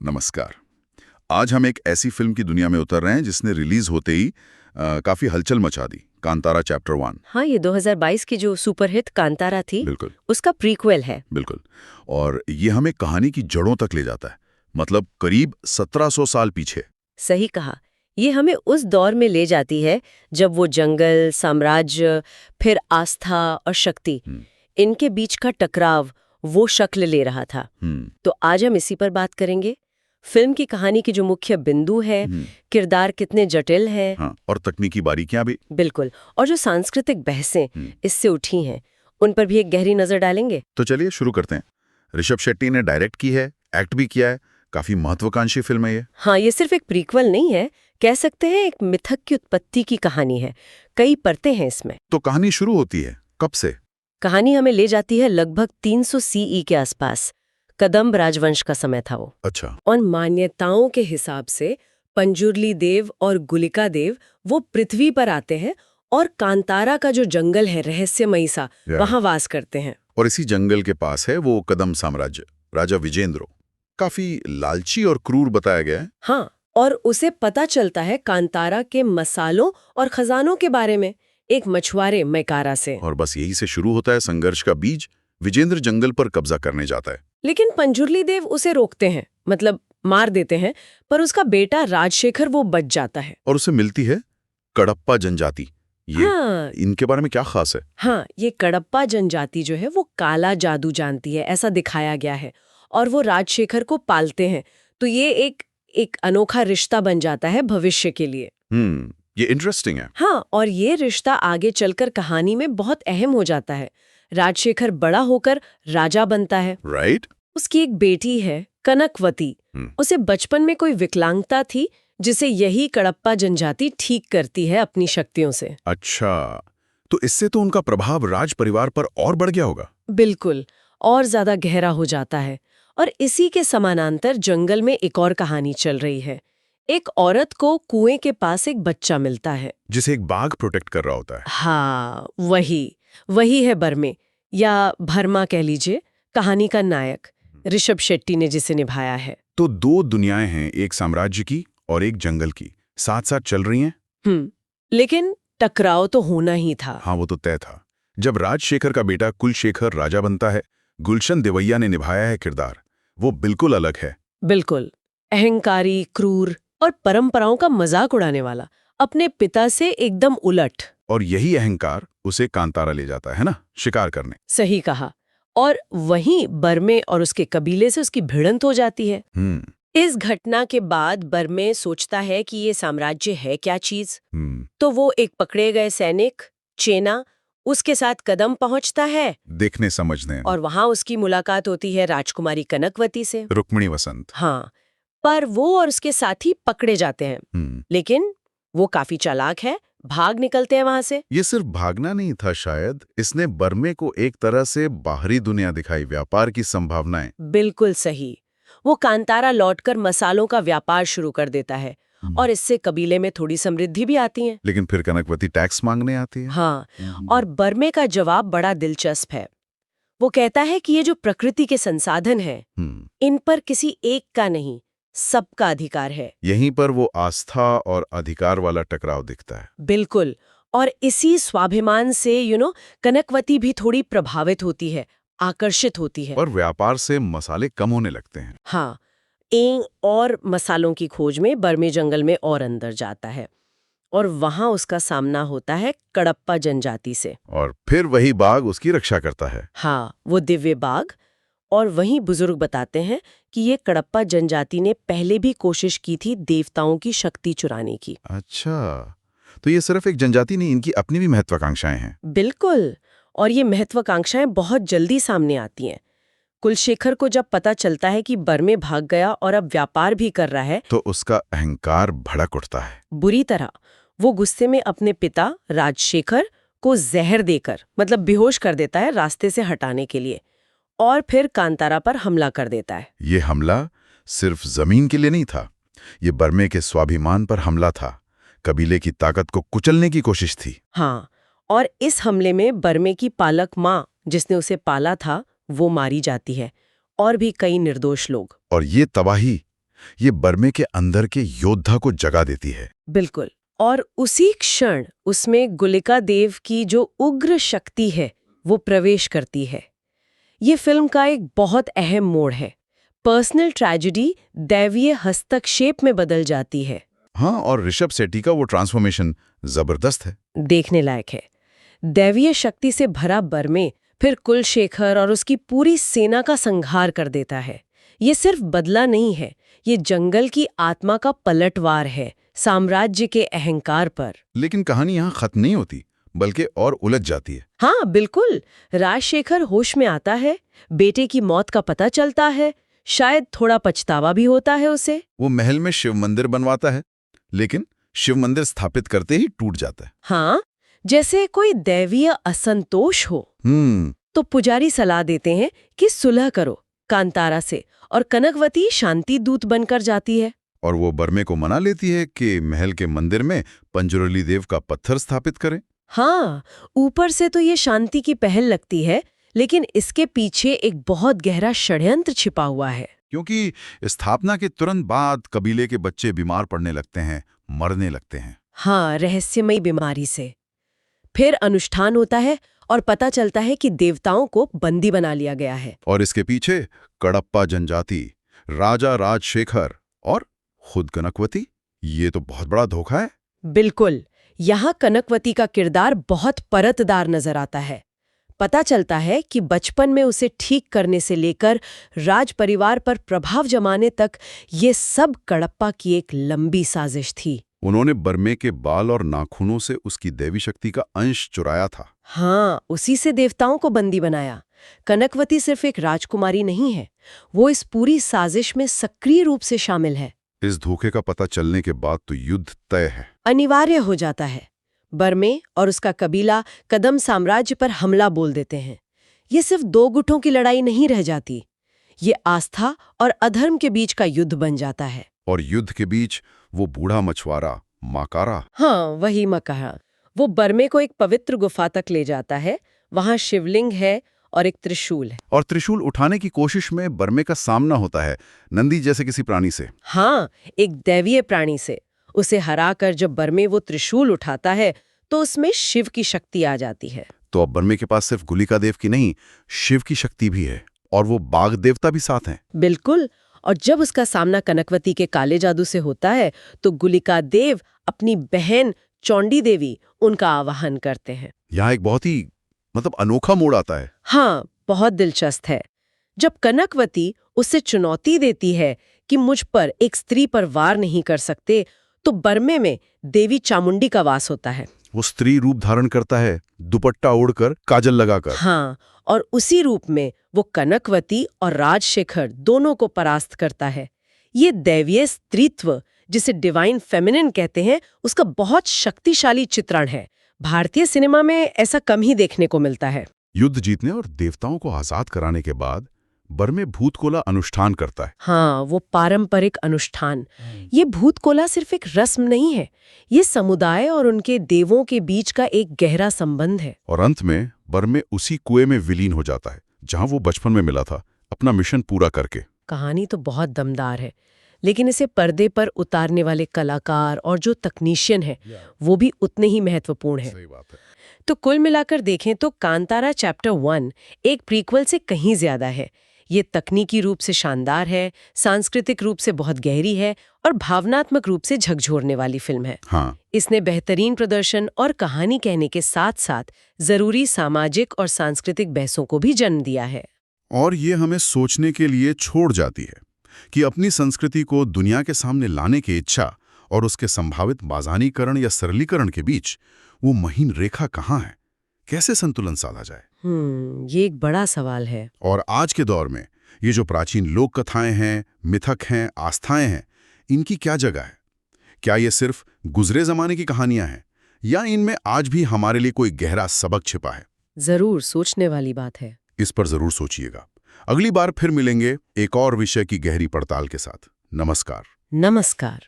नमस्कार। आज हम एक ऐसी फिल्म की दुनिया में उतर रहे हैं जिसने रिलीज होते ही काफी हलचल मचा दी। कांतारा चैप्टर 1। हाँ, ये 2022 की जो सुपरहिट कांतारा थी, बिल्कुल उसका प्रीक्वल है। बिल्कुल। और ये हमें कहानी की जड़ों तक ले जाता है, मतलब करीब 1700 साल पीछे। सही कहा। ये हमें उस दौर में ले जाती है जब वो जंगल, साम्राज्य, फिर आस्था और शक्ति, इनके बीच का टकराव वो शक्ल ले रहा था। तो आज हम इसी पर बात करेंगे। फिल्म की कहानी की जो मुख्य बिंदु है, किरदार कितने जटिल है, हाँ, और तकनीकी बारीकियां भी। बिल्कुल, और जो सांस्कृतिक बहसें इससे उठी हैं, उन पर भी एक गहरी नजर डालेंगे। तो चलिए शुरू करते हैं। ऋषभ शेट्टी ने डायरेक्ट की है, एक्ट भी किया है। काफी महत्वाकांक्षी फिल्म है ये। हाँ, ये सिर्फ एक प्रीक्वल नहीं है, कह सकते हैं एक मिथक की उत्पत्ति की कहानी है। कई परतें हैं इसमें। तो कहानी शुरू होती है कब से? कहानी हमें ले जाती है लगभग 300 सीई के आसपास। कदम्ब राजवंश का समय था वो। अच्छा। और मान्यताओं के हिसाब से पंजुर्ली देव और गुलिका देव वो पृथ्वी पर आते हैं और कांतारा का जो जंगल है रहस्यमयी सा, वहां वास करते हैं। और इसी जंगल के पास है वो कदम साम्राज्य, राजा विजेंद्र। काफी लालची और क्रूर बताया गया है। हाँ, और उसे पता चलता है कांतारा के मसालों और खजानों के बारे में एक मछुआरे मैकारा से। और बस यही से शुरू होता है संघर्ष का बीज। विजेंद्र जंगल पर कब्जा करने जाता है, लेकिन पंजुर्ली देव उसे रोकते हैं, मतलब मार देते हैं, पर उसका बेटा राजशेखर वो बच जाता है। और उसे मिलती है कडप्पा जनजाति। ये हाँ, इनके बारे में क्या खास है? हाँ, ये कडप्पा जनजाति जो है वो काला जादू जानती है, ऐसा दिखाया गया है। और वो राजशेखर को पालते हैं। तो ये एक अनोखा रिश्ता बन जाता है भविष्य के लिए। ये इंटरेस्टिंग है। हाँ, और ये रिश्ता आगे चलकर कहानी में बहुत अहम हो जाता है। राजशेखर बड़ा होकर राजा बनता है। राइट। उसकी एक बेटी है कनकवती। उसे बचपन में कोई विकलांगता थी जिसे यही कडप्पा जनजाति ठीक करती है अपनी शक्तियों से। अच्छा, तो इससे तो उनका प्रभाव राज परिवार पर और बढ़ गया होगा। बिल्कुल, और ज्यादा गहरा हो जाता है। और इसी के समानांतर जंगल में एक और कहानी चल रही है। एक औरत को कुएं के पास एक बच्चा मिलता है, जिसे एक बाघ प्रोटेक्ट कर रहा होता है। हाँ, वही है बर्मे, या भरमा कह लीजिए, कहानी का नायक ऋषभ शेट्टी ने जिसे निभाया है। तो दो दुनियाएं हैं, एक साम्राज्य की और एक जंगल की, साथ साथ चल रही हैं। लेकिन टकराव तो होना ही था। हाँ, वो तो तय था। जब राजशेखर का बेटा कुलशेखर राजा बनता है, गुलशन देवैया ने निभाया है किरदार, वो बिल्कुल अलग है। बिल्कुल, अहंकारी, क्रूर और परंपराओं का मजाक उड़ाने वाला, अपने पिता से एकदम उलट। और यही अहंकार उसे कांतारा ले जाता है ना, शिकार करने। सही कहा। और वहीं बर्मे और उसके कबीले से उसकी भिड़ंत हो जाती है। इस घटना के बाद बर्मे सोचता है कि ये साम्राज्य है क्या चीज। तो वो एक पकड़े गए सैनिक चेना उसके साथ कदम पहुंचता है, देखने समझने। और वहां उसकी मुलाकात होती है राजकुमारी कनकवती से, रुक्मिणी वसंत। हाँ, पर वो और उसके साथी पकड़े जाते हैं। लेकिन वो काफी चालाक है, भाग निकलते हैं वहां से। ये सिर्फ भागना नहीं था, शायद इसने बर्मे को एक तरह से बाहरी दुनिया दिखाई, व्यापार की संभावनाएं। बिल्कुल सही। वो कांतारा लौटकर मसालों का व्यापार शुरू कर देता है, और इससे कबीले में थोड़ी समृद्धि भी आती है। लेकिन फिर कनकवती टैक्स मांगने आती है। हाँ, और बर्मे का जवाब बड़ा दिलचस्प है। वो कहता है कि ये जो प्रकृति के संसाधन हैं, इन पर किसी एक का नहीं, सबका अधिकार है। यहीं पर वो आस्था और अधिकार वाला टकराव दिखता है। बिल्कुल, और इसी स्वाभिमान से कनकवती भी थोड़ी प्रभावित होती है, आकर्षित होती है। और व्यापार से मसाले कम होने लगते हैं। हाँ, एंग और मसालों की खोज में बर्मे जंगल में और अंदर जाता है, और वहां उसका सामना होता है कडप्पा जनजाति से। और फिर वही बाघ उसकी रक्षा करता है। हाँ, वो दिव्य बाघ। और वहीं बुजुर्ग बताते हैं कि ये कडप्पा जनजाति ने पहले भी कोशिश की थी देवताओं की शक्ति चुराने की। अच्छा, तो ये सिर्फ एक जनजाति नहीं, इनकी अपनी भी महत्वाकांक्षाएं हैं। बिल्कुल, और ये महत्वाकांक्षाएं बहुत जल्दी सामने आती हैं। कुलशेखर को जब पता चलता है कि बर्मे भाग गया और अब व्यापार भी कर रहा है, तो उसका अहंकार भड़क उठता है बुरी तरह। वो गुस्से में अपने पिता राजशेखर को जहर देकर, मतलब बेहोश कर देता है रास्ते से हटाने के लिए, और फिर कांतारा पर हमला कर देता है। ये हमला सिर्फ जमीन के लिए नहीं था, ये बर्मे के स्वाभिमान पर हमला था, कबीले की ताकत को कुचलने की कोशिश थी। हाँ, और इस हमले में बर्मे की पालक माँ, जिसने उसे पाला था, वो मारी जाती है, और भी कई निर्दोष लोग। और ये तबाही ये बर्मे के अंदर के योद्धा को जगा देती है। बिल्कुल। और उसी क्षण उसमें गुलिका देव की जो उग्र शक्ति है वो प्रवेश करती है। ये फिल्म का एक बहुत अहम मोड़ है। पर्सनल ट्रेजेडी दैवीय हस्तक्षेप में बदल जाती है। हाँ, और ऋषभ शेट्टी का वो ट्रांसफॉर्मेशन जबरदस्त है। देखने लायक है। दैवीय शक्ति से भरा बर्मे फिर कुलशेखर और उसकी पूरी सेना का संहार कर देता है। ये सिर्फ बदला नहीं है, ये जंगल की आत्मा का पलटवार है साम्राज्य के अहंकार पर। लेकिन कहानी यहाँ खत्म नहीं होती, बल्कि और उलझ जाती है। हाँ बिल्कुल। राजशेखर होश में आता है, बेटे की मौत का पता चलता है, शायद थोड़ा पछतावा भी होता है उसे। वो महल में शिव मंदिर बनवाता है, लेकिन शिव मंदिर स्थापित करते ही टूट जाता है। हाँ, जैसे कोई दैवीय असंतोष हो। तो पुजारी सलाह देते हैं कि सुलह करो कांतारा से, और कनकवती शांति दूत बनकर जाती है। और वो बर्मे को मना लेती है कि महल के मंदिर में पंजरोली देव का पत्थर स्थापित करें। हाँ, ऊपर से तो ये शांति की पहल लगती है, लेकिन इसके पीछे एक बहुत गहरा षड्यंत्र छिपा हुआ है। क्योंकि स्थापना के तुरंत बाद कबीले के बच्चे बीमार पड़ने लगते हैं, मरने लगते हैं। हाँ, रहस्यमयी बीमारी से। फिर अनुष्ठान होता है और पता चलता है कि देवताओं को बंदी बना लिया गया है। और इसके पीछे कडप्पा जनजाति, राजा राजशेखर और खुद कनकवती। ये तो बहुत बड़ा धोखा है। बिल्कुल। यहाँ कनकवती का किरदार बहुत परतदार नजर आता है। पता चलता है कि बचपन में उसे ठीक करने से लेकर राज परिवार पर प्रभाव जमाने तक ये सब कडप्पा की एक लंबी साजिश थी। उन्होंने बर्मे के बाल और नाखूनों से उसकी देवी शक्ति का अंश चुराया था। हाँ, उसी से देवताओं को बंदी बनाया। कनकवती सिर्फ एक राजकुमारी नहीं है, वो इस पूरी साजिश में सक्रिय रूप से शामिल है। इस धोखे का पता चलने के बाद तो युद्ध तय है, अनिवार्य हो जाता है। बर्मे और उसका कबीला कदम साम्राज्य पर हमला बोल देते हैं। ये सिर्फ दो गुटों की लड़ाई नहीं रह जाती, ये आस्था और अधर्म के बीच का युद्ध बन जाता है। और युद्ध के बीच वो बूढ़ा मछुआरा माकारा, हाँ वही मकारा, वो बर्मे को एक पवित्र गुफा तक ले जाता है। वहां शिवलिंग है और एक त्रिशूल है। और त्रिशूल उठाने की कोशिश में बर्मे का सामना होता है नंदी जैसे किसी प्राणी से। हाँ, एक दैवीय प्राणी से। उसे हराकर जब बर्मे वो त्रिशूल उठाता है तो उसमें शिव की शक्ति आ जाती है। तो अब बर्मे के पास सिर्फ गुलिका देव की नहीं, शिव की शक्ति भी है, और वो बाघ देवता भी साथ हैं। बिल्कुल। और जब उसका सामना कनकवती के काले जादू से होता है तो गुलिका देव अपनी बहन चौंडी देवी उनका आवाहन करते हैं। यहाँ एक बहुत ही अनोखा मोड़ आता है। हाँ, बहुत दिलचस्प है। जब कनकवती उससे चुनौती देती है कि मुझ पर एक स्त्री पर वार नहीं कर सकते, तो बर्मे में देवी चामुंडी का वास होता है। वो स्त्री रूप धारण करता है, दुपट्टा ओढ़कर, काजल लगाकर। हाँ, और उसी रूप में वो कनकवती और राजशेखर दोनों को परास्त करता है। ये दैवीय स्त्रीत्व, जिसे डिवाइन फेमिनिन कहते हैं, उसका बहुत शक्तिशाली चित्रण है। भारतीय सिनेमा में ऐसा कम ही देखने को मिलता है। युद्ध जीतने और देवताओं को आजाद कराने के बाद बर्मे भूतकोला अनुष्ठान करता है। हाँ, वो पारंपरिक अनुष्ठान। ये भूतकोला सिर्फ एक रस्म नहीं है, ये समुदाय और उनके देवों के बीच का एक गहरा संबंध है। और अंत में बर्मे उसी कुएं में विलीन हो जाता है जहां वो बचपन में मिला था, अपना मिशन पूरा करके। कहानी तो बहुत दमदार है, लेकिन इसे पर्दे पर उतारने वाले कलाकार और जो तकनीशियन है वो भी उतने ही महत्वपूर्ण है। सही बात है। तो कुल मिलाकर देखें तो कांतारा चैप्टर 1 एक प्रीक्वल से कहीं ज्यादा है। ये तकनीकी रूप से शानदार है, सांस्कृतिक रूप से बहुत गहरी है और भावनात्मक रूप से झकझोरने वाली फिल्म है। हाँ, इसने बेहतरीन प्रदर्शन और कहानी कहने के साथ साथ जरूरी सामाजिक और सांस्कृतिक बहसों को भी जन्म दिया है। और ये हमें सोचने के लिए छोड़ जाती है कि अपनी संस्कृति को दुनिया के सामने लाने की इच्छा और उसके संभावित बाज़ानीकरण या सरलीकरण के बीच वो महीन रेखा कहाँ है, कैसे संतुलन साधा जाए। ये एक बड़ा सवाल है। और आज के दौर में ये जो प्राचीन लोक कथाएं हैं, मिथक हैं, आस्थाएं हैं, इनकी क्या जगह है? क्या ये सिर्फ गुजरे जमाने की कहानियां हैं या इनमें आज भी हमारे लिए कोई गहरा सबक छिपा है? जरूर सोचने वाली बात है। इस पर जरूर सोचिएगा। अगली बार फिर मिलेंगे एक और विषय की गहरी पड़ताल के साथ। नमस्कार। नमस्कार।